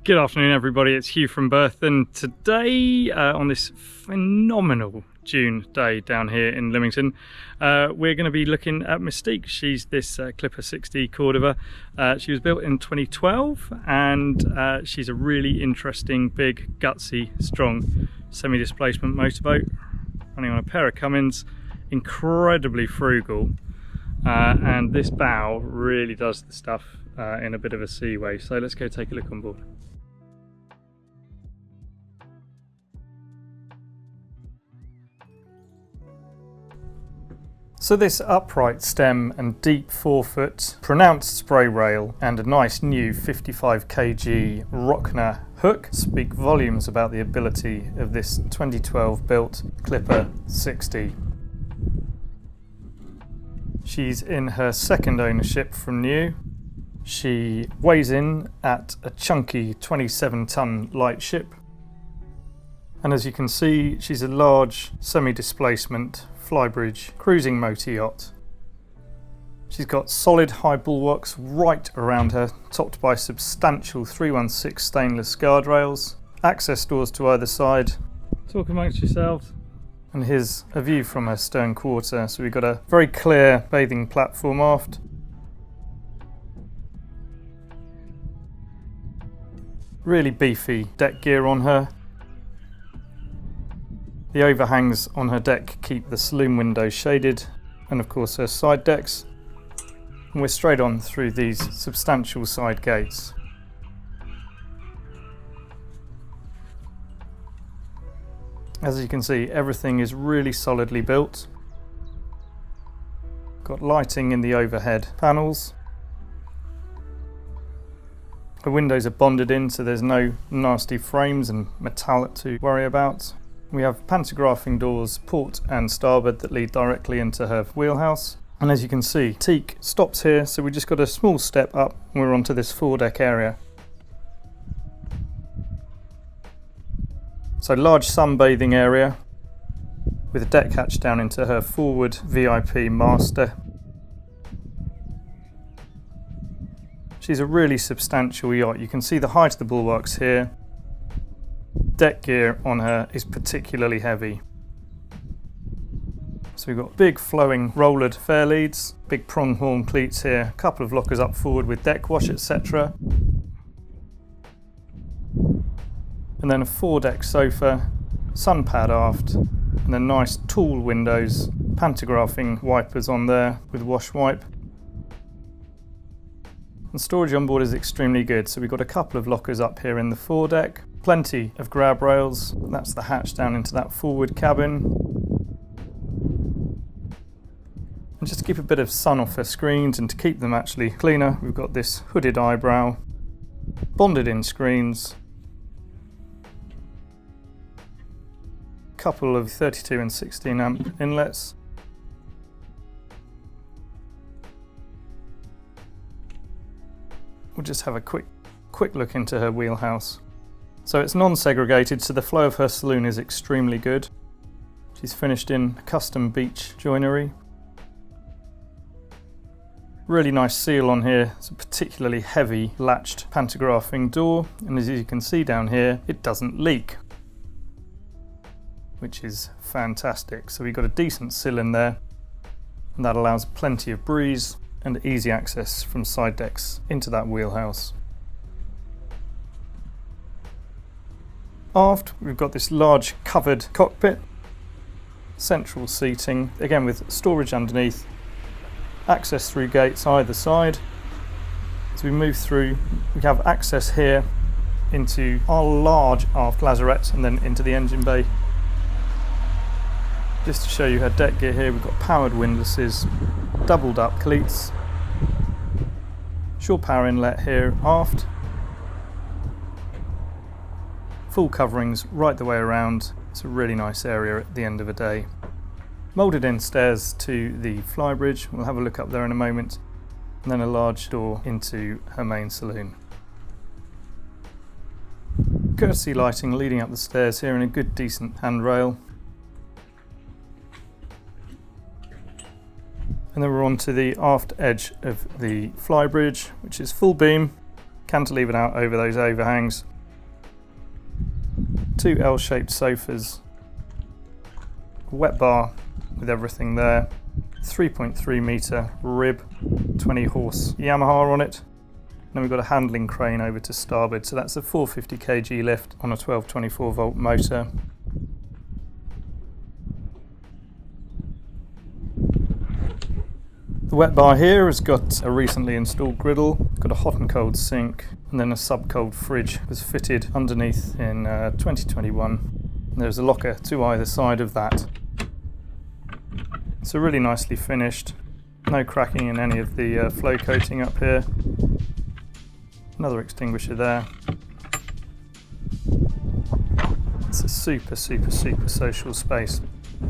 Good afternoon everybody, it's Hugh from Berthon. Today on this phenomenal June day down here in Lymington, we're going to be looking at Mystique. She's this Clipper 60 Cordova. She was built in 2012 and she's a really interesting, big, gutsy, strong semi-displacement motorboat running on a pair of Cummins, incredibly frugal, and this bow really does the stuff in a bit of a seaway. So let's go take a look on board. So this upright stem and deep 4-foot pronounced spray rail and a nice new 55 kg Rockner hook speak volumes about the ability of this 2012 built Clipper 60. She's in her second ownership from new. She weighs in at a chunky 27-ton lightship. And as you can see, she's a large semi-displacement flybridge cruising motor yacht. She's got solid high bulwarks right around her, topped by substantial 316 stainless guardrails, access doors to either side. Talk amongst yourselves. And here's a view from her stern quarter. So we've got a very clear bathing platform aft. Really beefy deck gear on her. The overhangs on her deck keep the saloon windows shaded, and of course her side decks. And we're straight on through these substantial side gates. As you can see, everything is really solidly built. Got lighting in the overhead panels. The windows are bonded in, so there's no nasty frames and metal to worry about. We have pantographing doors, port and starboard, that lead directly into her wheelhouse. And as you can see, teak stops here, so we just got a small step up and we're onto this foredeck area. So large sunbathing area with a deck hatch down into her forward VIP master. She's a really substantial yacht. You can see the height of the bulwarks here. Deck gear on her is particularly heavy. So we've got big flowing rollered fair leads, big pronghorn cleats here, a couple of lockers up forward with deck wash, etc. And then a foredeck sofa, sun pad aft, and then nice tall windows, pantographing wipers on there with wash wipe. And storage on board is extremely good, so we've got a couple of lockers up here in the foredeck, plenty of grab rails, that's the hatch down into that forward cabin. And just to keep a bit of sun off her screens and to keep them actually cleaner, we've got this hooded eyebrow, bonded in screens, couple of 32 and 16 amp inlets. We'll just have a quick look into her wheelhouse. So it's non-segregated, so the flow of her saloon is extremely good. She's finished in custom Beech joinery. Really nice seal on here. It's a particularly heavy latched pantographing door, and as you can see down here, it doesn't leak, which is fantastic. So we've got a decent sill in there, and that allows plenty of breeze and easy access from side decks into that wheelhouse. Aft, we've got this large covered cockpit, central seating, again with storage underneath, access through gates either side. As we move through, we have access here into our large aft lazarette and then into the engine bay. Just to show you her deck gear here, we've got powered windlasses, doubled up cleats, shore power inlet here aft, full coverings right the way around. It's a really nice area at the end of the day. Moulded in stairs to the flybridge, we'll have a look up there in a moment, and then a large door into her main saloon. Courtesy lighting leading up the stairs here and a good decent handrail. And then we're on to the aft edge of the flybridge, which is full beam, cantilevered out over those overhangs. 2 L-shaped sofas, a wet bar with everything there, 3.3 metre rib, 20 horse Yamaha on it. Then we've got a handling crane over to starboard, so that's a 450 kg lift on a 1224 volt motor. The wet bar here has got a recently installed griddle, got a hot and cold sink, and then a sub-cold fridge was fitted underneath in 2021. And there's a locker to either side of that. So really nicely finished. No cracking in any of the flow coating up here. Another extinguisher there. It's a super social space.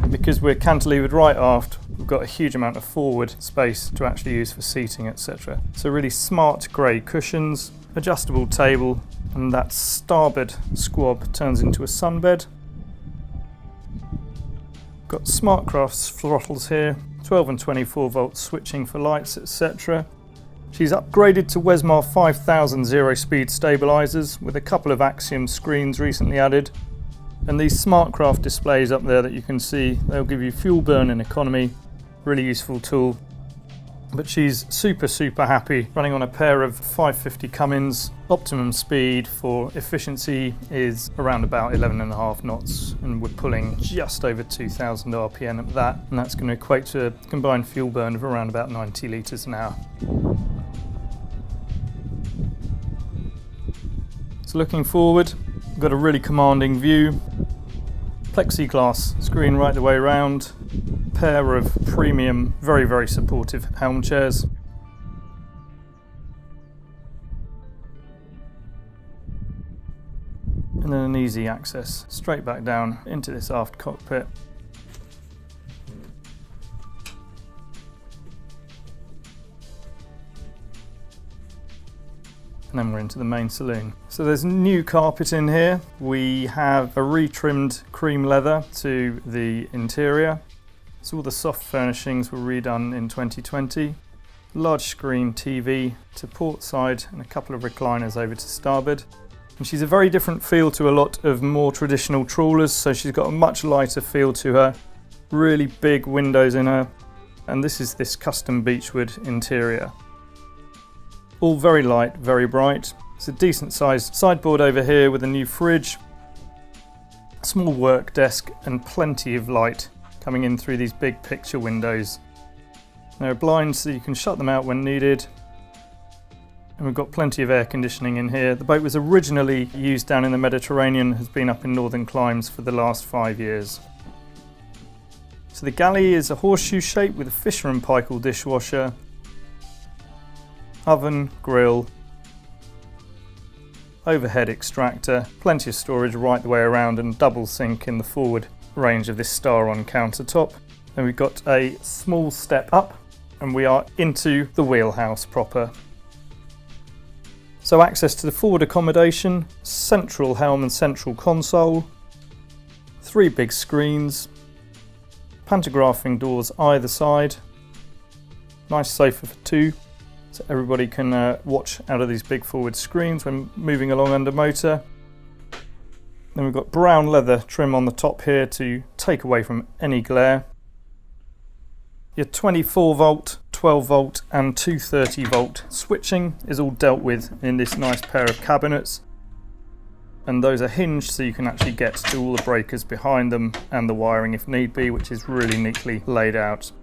Because we're cantilevered right aft, we've got a huge amount of forward space to actually use for seating, etc. So really smart grey cushions, adjustable table, and that starboard squab turns into a sunbed. Got SmartCraft's throttles here, 12 and 24 volt switching for lights, etc. She's upgraded to Wesmar 5000 zero-speed stabilisers with a couple of Axiom screens recently added. And these SmartCraft displays up there that you can see, they'll give you fuel burn and economy. Really useful tool. But she's super happy running on a pair of 550 Cummins. Optimum speed for efficiency is around about 11.5 knots, and we're pulling just over 2000 RPM at that, and that's going to equate to a combined fuel burn of around about 90 litres an hour. So looking forward, we've got a really commanding view. Plexiglass screen right the way around. Pair of premium, very supportive helm chairs. And then an easy access straight back down into this aft cockpit. And then we're into the main saloon. So there's new carpet in here. We have a retrimmed cream leather to the interior. So all the soft furnishings were redone in 2020. Large screen TV to port side and a couple of recliners over to starboard. And she's a very different feel to a lot of more traditional trawlers, so she's got a much lighter feel to her. Really big windows in her. And this is this custom beechwood interior. All very light, very bright. It's a decent sized sideboard over here with a new fridge, small work desk, and plenty of light coming in through these big picture windows. There are blinds so you can shut them out when needed. And we've got plenty of air conditioning in here. The boat was originally used down in the Mediterranean, has been up in northern climes for the last 5 years. So the galley is a horseshoe shape with a Fisher & Paykel dishwasher, oven, grill, overhead extractor, plenty of storage right the way around, and double sink in the forward range of this Star-on countertop. Then we've got a small step up and we are into the wheelhouse proper. So access to the forward accommodation, central helm and central console, 3 big screens, pantographing doors either side, nice sofa for 2. So everybody can watch out of these big forward screens when moving along under motor. Then we've got brown leather trim on the top here to take away from any glare. Your 24 volt, 12 volt and 230 volt switching is all dealt with in this nice pair of cabinets. And those are hinged so you can actually get to all the breakers behind them and the wiring if need be, which is really neatly laid out.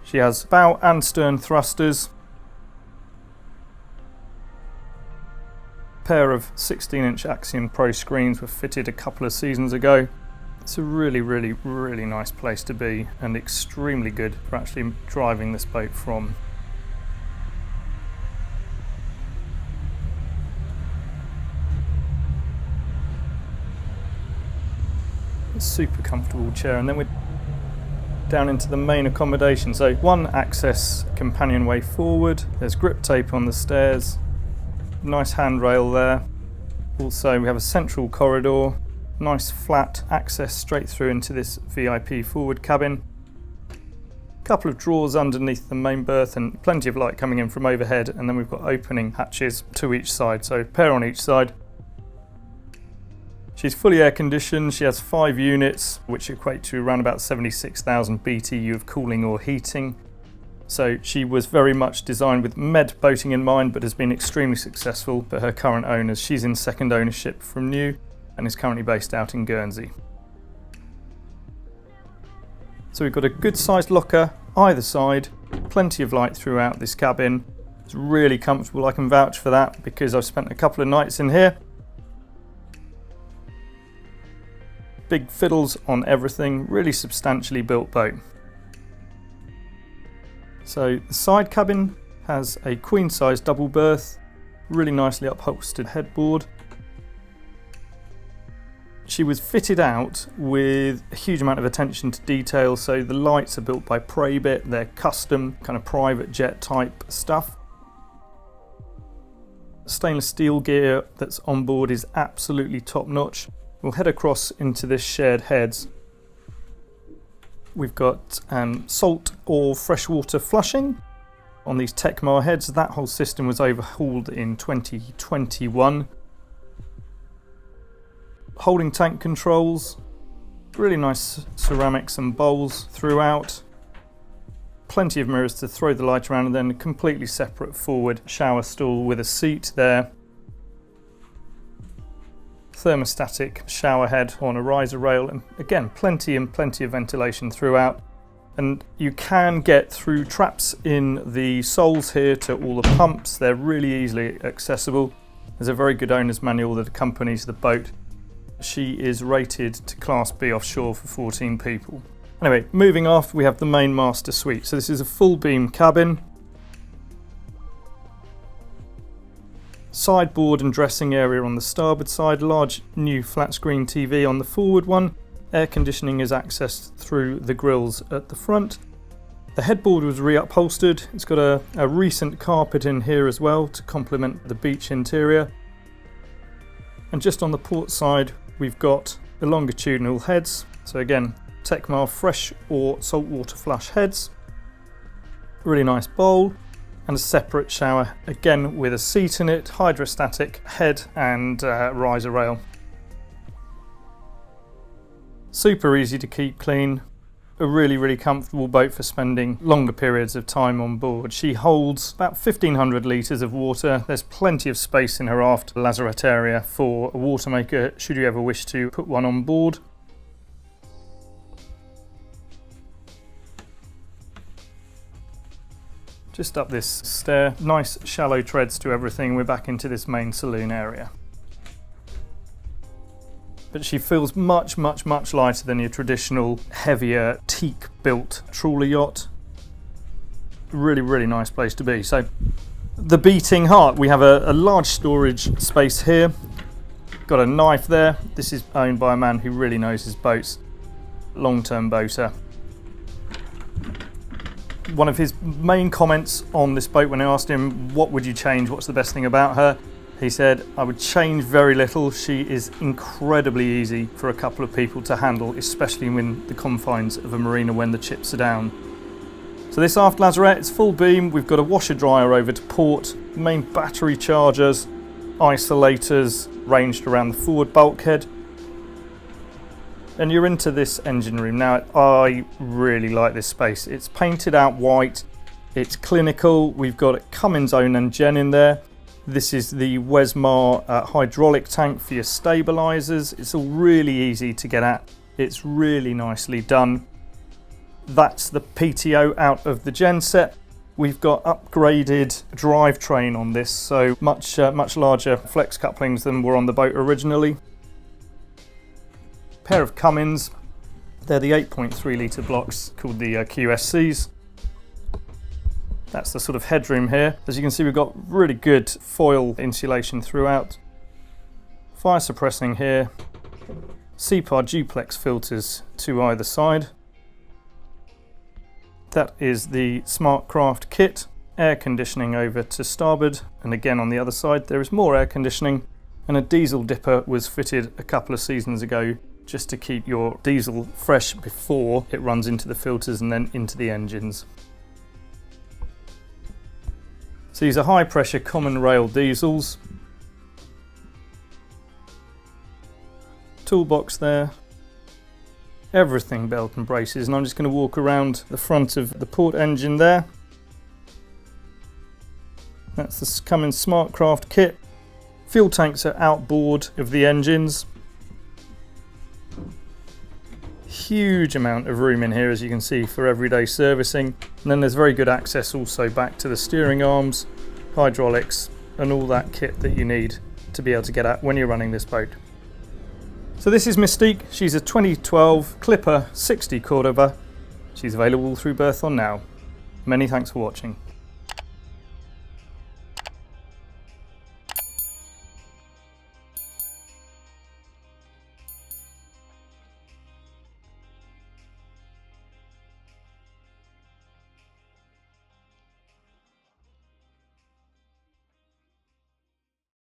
She has bow and stern thrusters, pair of 16-inch Axiom Pro screens were fitted a couple of seasons ago. It's a really nice place to be and extremely good for actually driving this boat from. A super comfortable chair, and then we're down into the main accommodation. So one access companionway forward, there's grip tape on the stairs, nice handrail there. Also we have a central corridor, nice flat access straight through into this VIP forward cabin. Couple of drawers underneath the main berth and plenty of light coming in from overhead, and then we've got opening hatches to each side, so a pair on each side. She's fully air conditioned. She has 5 units, which equate to around about 76,000 BTU of cooling or heating. So she was very much designed with med boating in mind, but has been extremely successful for her current owners. She's in second ownership from new and is currently based out in Guernsey. So we've got a good sized locker either side, plenty of light throughout this cabin. It's really comfortable, I can vouch for that because I've spent a couple of nights in here. Big fiddles on everything, really substantially built boat. So the side cabin has a queen size double berth, really nicely upholstered headboard. She was fitted out with a huge amount of attention to detail, so the lights are built by Praybit, they're custom, kind of private jet type stuff. Stainless steel gear that's on board is absolutely top notch. We'll head across into this shared heads. We've got salt or freshwater flushing on these Tecmar heads. That whole system was overhauled in 2021. Holding tank controls, really nice ceramics and bowls throughout. Plenty of mirrors to throw the light around, and then a completely separate forward shower stall with a seat there. Thermostatic shower head on a riser rail, and again plenty of ventilation throughout. And you can get through traps in the soles here to all the pumps. They're really easily accessible. There's a very good owner's manual that accompanies the boat. She is rated to Class B offshore for 14 people. Anyway, moving off, we have the main master suite. So this is a full beam cabin. Sideboard and dressing area on the starboard side, large new flat screen TV on the forward one. Air conditioning is accessed through the grills at the front. The headboard was re-upholstered. It's got a recent carpet in here as well to complement the Beech interior. And just on the port side, we've got the longitudinal heads. So again, Tecmar fresh or saltwater flush heads. Really nice bowl. And a separate shower, again with a seat in it, hydrostatic head and riser rail. Super easy to keep clean. A really comfortable boat for spending longer periods of time on board. She holds about 1,500 litres of water. There's plenty of space in her aft lazarette area for a water maker should you ever wish to put one on board. Just up this stair, nice shallow treads to everything. We're back into this main saloon area. But she feels much lighter than your traditional heavier teak built trawler yacht. Really nice place to be. So the beating heart, we have a large storage space here. Got a knife there. This is owned by a man who really knows his boats. Long-term boater. One of his main comments on this boat when I asked him what would you change, what's the best thing about her, he said, I would change very little. She is incredibly easy for a couple of people to handle, especially in the confines of a marina when the chips are down. So this aft lazarette is full beam. We've got a washer dryer over to port, main battery chargers, isolators ranged around the forward bulkhead. And you're into this engine room. Now, I really like this space. It's painted out white, it's clinical. We've got a Cummins own and gen in there. This is the Wesmar hydraulic tank for your stabilisers. It's all really easy to get at. It's really nicely done. That's the PTO out of the genset. We've got upgraded drivetrain on this, so much larger flex couplings than were on the boat originally. Pair of Cummins, they're the 8.3 litre blocks called the QSCs. That's the sort of headroom here. As you can see, we've got really good foil insulation throughout. Fire suppressing here. CPAR duplex filters to either side. That is the SmartCraft kit. Air conditioning over to starboard, and again on the other side there is more air conditioning, and a diesel dipper was fitted a couple of seasons ago just to keep your diesel fresh before it runs into the filters and then into the engines. So these are high pressure common rail diesels. toolbox there. Everything belt and braces, and I'm just going to walk around the front of the port engine there. That's the Cummins SmartCraft kit. Fuel tanks are outboard of the engines. Huge amount of room in here, as you can see, for everyday servicing. And then there's very good access also back to the steering arms, hydraulics, and all that kit that you need to be able to get at when you're running this boat. So this is Mystique. She's a 2012 Clipper 60 Cordova. She's available through Berthon now. Many thanks for watching.